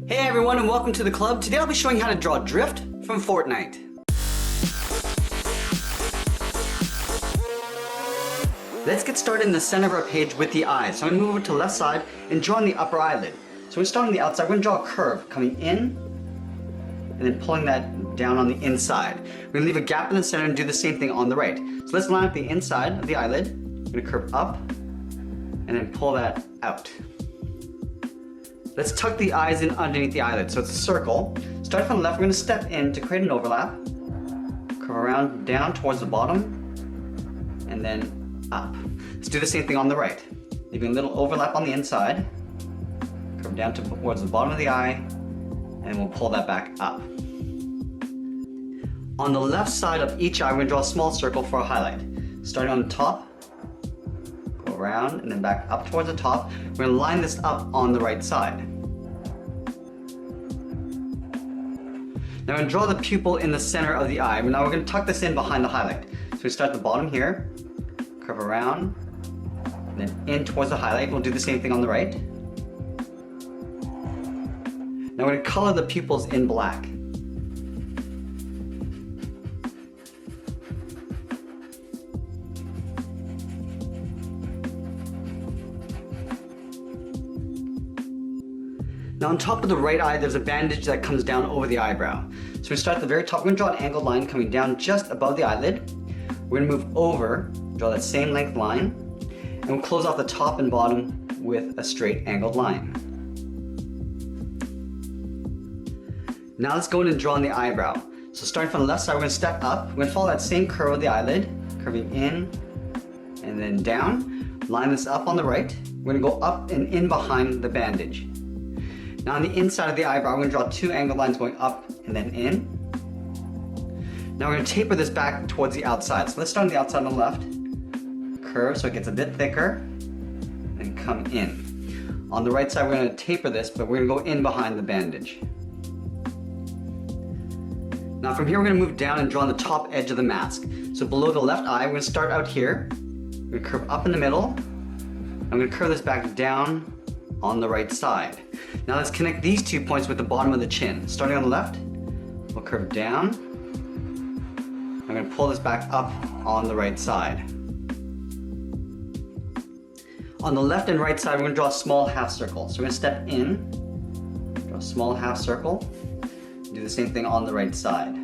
Hey everyone and welcome to the club. Today I'll be showing how to draw drift from Fortnite. Let's get started in the center of our page with the eyes. So I'm going to move over to the left side and draw on the upper eyelid. So we're starting on the outside. We're going to draw a curve coming in and then pulling that down on the inside. We're going to leave a gap in the center and do the same thing on the right. So let's line up the inside of the eyelid. We're going to curve up and then pull that out. Let's tuck the eyes in underneath the eyelid, so it's a circle. Starting from the left, we're going to step in to create an overlap. Curve around down towards the bottom, and then up. Let's do the same thing on the right. Leaving a little overlap on the inside. Curve down towards the bottom of the eye, and we'll pull that back up. On the left side of each eye, we're going to draw a small circle for a highlight. Starting on the top, go around, and then back up towards the top. We're going to line this up on the right side. Now we're going to draw the pupil in the center of the eye. Now we're going to tuck this in behind the highlight. So we start at the bottom here, curve around, and then in towards the highlight. We'll do the same thing on the right. Now we're going to color the pupils in black. Now on top of the right eye, there's a bandage that comes down over the eyebrow. So we start at the very top. We're going to draw an angled line coming down just above the eyelid. We're going to move over, draw that same length line, and we'll close off the top and bottom with a straight angled line. Now let's go in and draw on the eyebrow. So starting from the left side, we're going to step up. We're going to follow that same curve of the eyelid, curving in and then down. Line this up on the right. We're going to go up and in behind the bandage. Now on the inside of the eyebrow, we're going to draw two angled lines going up and then in. Now we're going to taper this back towards the outside. So let's start on the outside on the left. Curve so it gets a bit thicker and come in. On the right side, we're going to taper this, but we're going to go in behind the bandage. Now from here, we're going to move down and draw on the top edge of the mask. So below the left eye, we're going to start out here. We're going to curve up in the middle. I'm going to curve this back down on the right side. Now let's connect these 2 points with the bottom of the chin. Starting on the left, we'll curve down. I'm going to pull this back up on the right side. On the left and right side, we're going to draw a small half circle. So we're going to step in, draw a small half circle, do the same thing on the right side.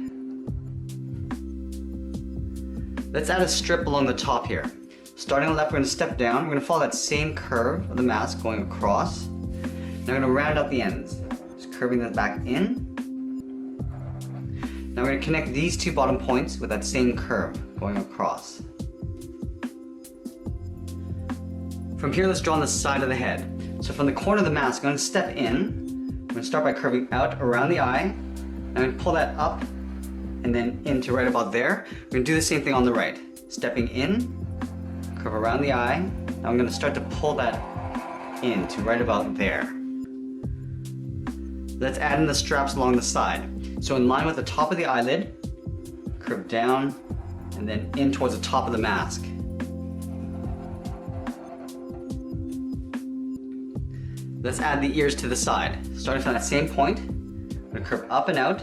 Let's add a strip along the top here. Starting on the left, we're going to step down. We're going to follow that same curve of the mask going across. Now we're going to round out the ends, just curving that back in. Now we're going to connect these two bottom points with that same curve going across. From here, let's draw on the side of the head. So from the corner of the mask, I'm going to step in. I'm going to start by curving out around the eye. I'm going to pull that up and then into right about there. We're going to do the same thing on the right. Stepping in, curve around the eye. Now I'm going to start to pull that in to right about there. Let's add in the straps along the side. So in line with the top of the eyelid, curve down and then in towards the top of the mask. Let's add the ears to the side. Starting from that same point, I'm going to curve up and out,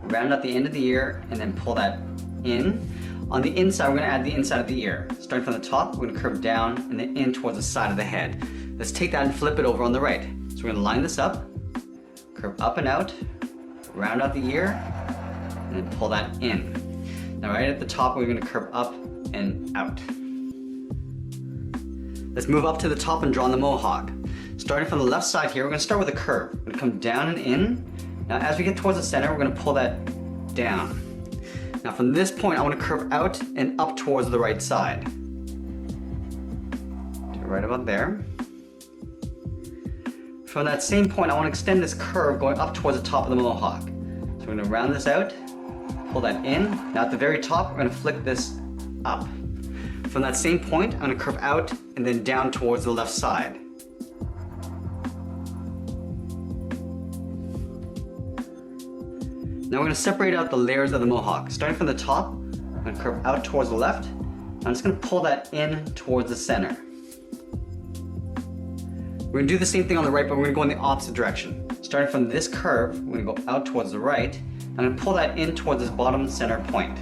round out the end of the ear, and then pull that in. On the inside, we're going to add the inside of the ear. Starting from the top, we're going to curve down and then in towards the side of the head. Let's take that and flip it over on the right. So we're going to line this up, curve up and out, round out the ear, and then pull that in. Now right at the top, we're going to curve up and out. Let's move up to the top and draw on the mohawk. Starting from the left side here, we're going to start with a curve. We're going to come down and in. Now as we get towards the center, we're going to pull that down. Now from this point, I want to curve out and up towards the right side. Right about there. From that same point, I want to extend this curve going up towards the top of the mohawk. So we're going to round this out, pull that in. Now at the very top, we're going to flick this up. From that same point, I'm going to curve out and then down towards the left side. Now we're going to separate out the layers of the mohawk. Starting from the top, I'm going to curve out towards the left. I'm just going to pull that in towards the center. We're going to do the same thing on the right, but we're going to go in the opposite direction. Starting from this curve, we're going to go out towards the right. I'm going to pull that in towards this bottom center point.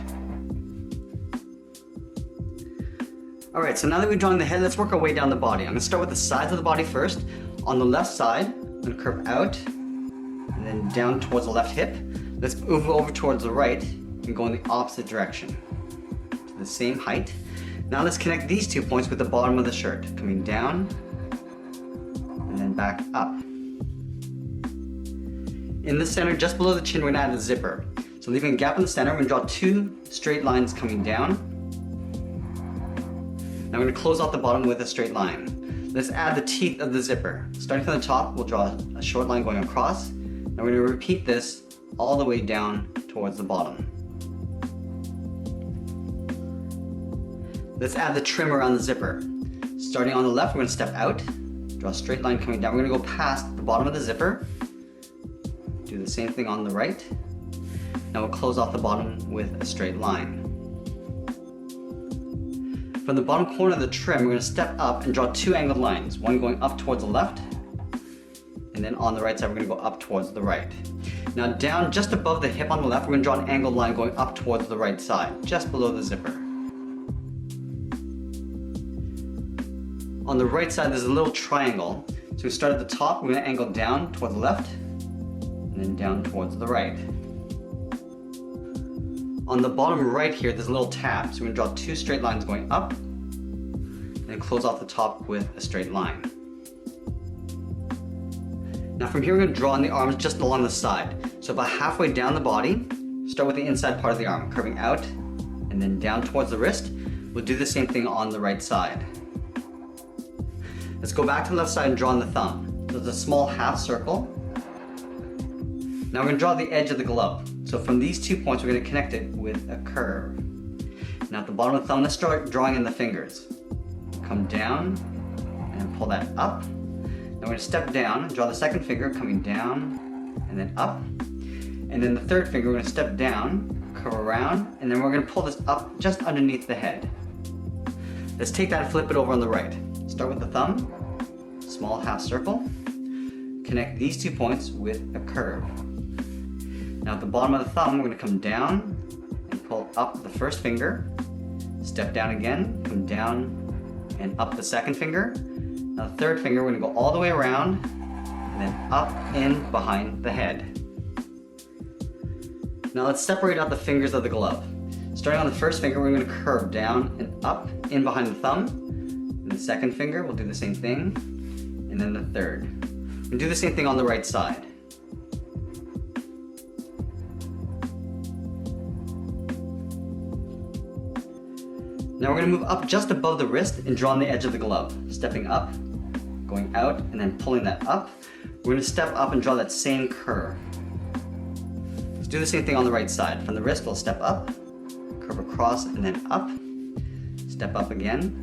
Alright, so now that we've drawn the head, let's work our way down the body. I'm going to start with the sides of the body first. On the left side, I'm going to curve out and then down towards the left hip. Let's move over towards the right and go in the opposite direction to the same height. Now let's connect these 2 points with the bottom of the shirt, coming down and then back up. In the center, just below the chin, we're going to add the zipper. So leaving a gap in the center, we're going to draw 2 straight lines coming down. Now we're going to close off the bottom with a straight line. Let's add the teeth of the zipper. Starting from the top, we'll draw a short line going across. Now we're going to repeat this all the way down towards the bottom. Let's add the trim around the zipper. Starting on the left, we're going to step out, draw a straight line coming down. We're going to go past the bottom of the zipper. Do the same thing on the right. Now we'll close off the bottom with a straight line. From the bottom corner of the trim, we're going to step up and draw 2 angled lines, one going up towards the left, and then on the right side we're going to go up towards the right. Now down just above the hip on the left, we're going to draw an angled line going up towards the right side, just below the zipper. On the right side there's a little triangle, so we start at the top, we're going to angle down towards the left, and then down towards the right. On the bottom right here, there's a little tab, so we're going to draw 2 straight lines going up, and then close off the top with a straight line. Now from here, we're going to draw on the arms just along the side. So about halfway down the body, start with the inside part of the arm, curving out, and then down towards the wrist. We'll do the same thing on the right side. Let's go back to the left side and draw on the thumb. So it's a small half circle. Now we're going to draw the edge of the glove. So from these 2 points, we're going to connect it with a curve. Now at the bottom of the thumb, let's start drawing in the fingers. Come down and pull that up. Now we're going to step down, draw the second finger coming down and then up. And then the third finger, we're going to step down, curve around, and then we're going to pull this up just underneath the head. Let's take that and flip it over on the right. Start with the thumb, small half circle. Connect these 2 points with a curve. Now at the bottom of the thumb, we're going to come down and pull up the first finger, step down again, come down and up the second finger. Now the third finger, we're going to go all the way around and then up in behind the head. Now let's separate out the fingers of the glove. Starting on the first finger, we're going to curve down and up in behind the thumb. And the second finger, we'll do the same thing. And then the third. We'll do the same thing on the right side. Now we're going to move up just above the wrist and draw on the edge of the glove. Stepping up, going out, and then pulling that up. We're going to step up and draw that same curve. Let's do the same thing on the right side. From the wrist, we'll step up, curve across, and then up. Step up again.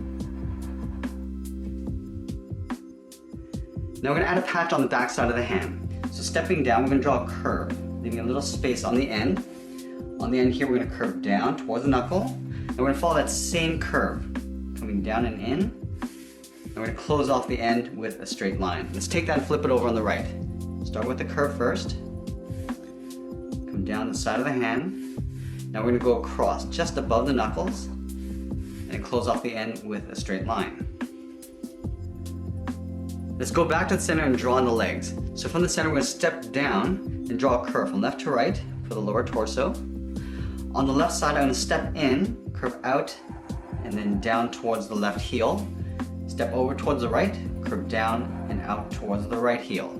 Now we're going to add a patch on the back side of the hand. So stepping down, we're going to draw a curve, leaving a little space on the end. On the end here, we're going to curve down towards the knuckle. And we're going to follow that same curve, coming down and in. And we're going to close off the end with a straight line. Let's take that and flip it over on the right. Start with the curve first. Come down the side of the hand. Now we're going to go across just above the knuckles and close off the end with a straight line. Let's go back to the center and draw on the legs. So from the center, we're going to step down and draw a curve from left to right for the lower torso. On the left side, I'm going to step in, curve out, and then down towards the left heel. Step over towards the right, curve down and out towards the right heel.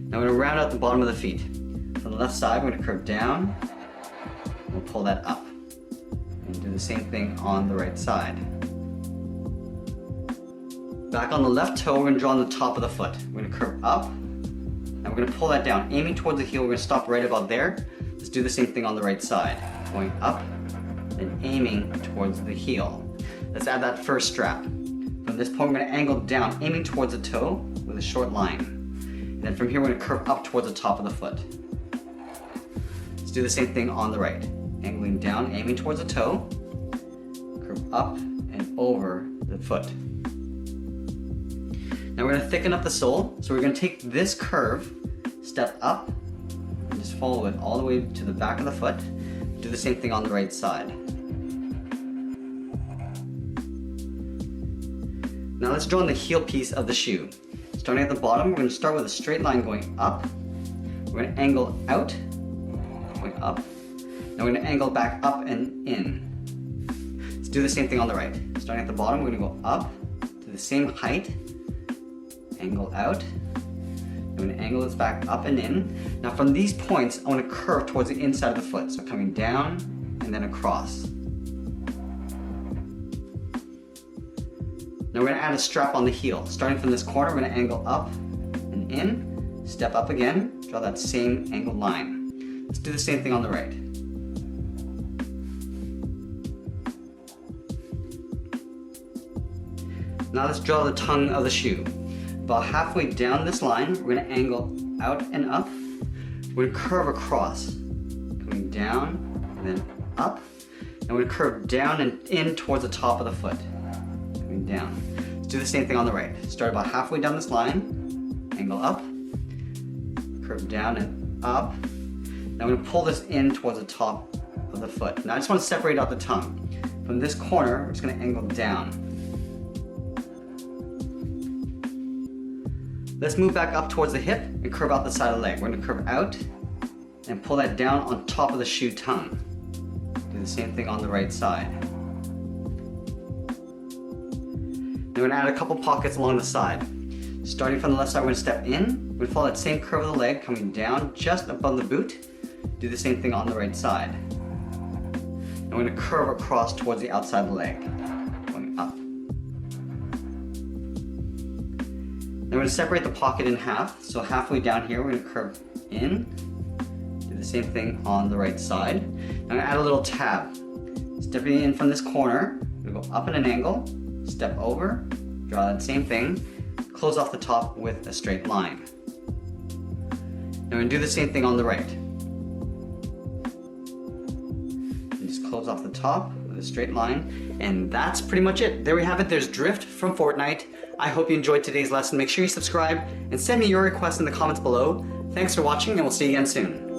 Now we're going to round out the bottom of the feet. From the left side, we're going to curve down, and we'll pull that up. And do the same thing on the right side. Back on the left toe, we're going to draw on the top of the foot. We're going to curve up, and we're going to pull that down. Aiming towards the heel, we're going to stop right about there. Let's do the same thing on the right side. Going up and aiming towards the heel. Let's add that first strap. From this point, we're going to angle down, aiming towards the toe with a short line. And then from here, we're going to curve up towards the top of the foot. Let's do the same thing on the right. Angling down, aiming towards the toe, curve up and over the foot. Now we're going to thicken up the sole. So we're going to take this curve, step up, and just follow it all the way to the back of the foot. Do the same thing on the right side. Now let's draw on the heel piece of the shoe. Starting at the bottom, we're going to start with a straight line going up. We're going to angle out, going up. Now we're going to angle back up and in. Let's do the same thing on the right. Starting at the bottom, we're going to go up to the same height, angle out. I'm going to angle this back up and in. Now from these points, I want to curve towards the inside of the foot. So coming down and then across. Now we're going to add a strap on the heel. Starting from this corner, we're going to angle up and in, step up again, draw that same angled line. Let's do the same thing on the right. Now let's draw the tongue of the shoe. About halfway down this line, we're going to angle out and up. We're going to curve across, coming down and then up. And we're going to curve down and in towards the top of the foot, coming down. Let's do the same thing on the right. Start about halfway down this line, angle up, curve down and up. Now we're going to pull this in towards the top of the foot. Now I just want to separate out the tongue. From this corner, we're just going to angle down. Let's move back up towards the hip and curve out the side of the leg. We're going to curve out and pull that down on top of the shoe tongue. Do the same thing on the right side. Then we're going to add a couple pockets along the side. Starting from the left side, we're going to step in. We're going to follow that same curve of the leg, coming down just above the boot. Do the same thing on the right side. And we're going to curve across towards the outside of the leg, going up. Then we're going to separate the pocket in half. So halfway down here, we're going to curve in. Do the same thing on the right side. I'm going to add a little tab. Stepping in from this corner, we're going to go up at an angle, step over, draw that same thing, close off the top with a straight line. Now we're going to do the same thing on the right. And just close off the top with a straight line. And that's pretty much it. There we have it. There's Drift from Fortnite. I hope you enjoyed today's lesson. Make sure you subscribe and send me your requests in the comments below. Thanks for watching, and we'll see you again soon.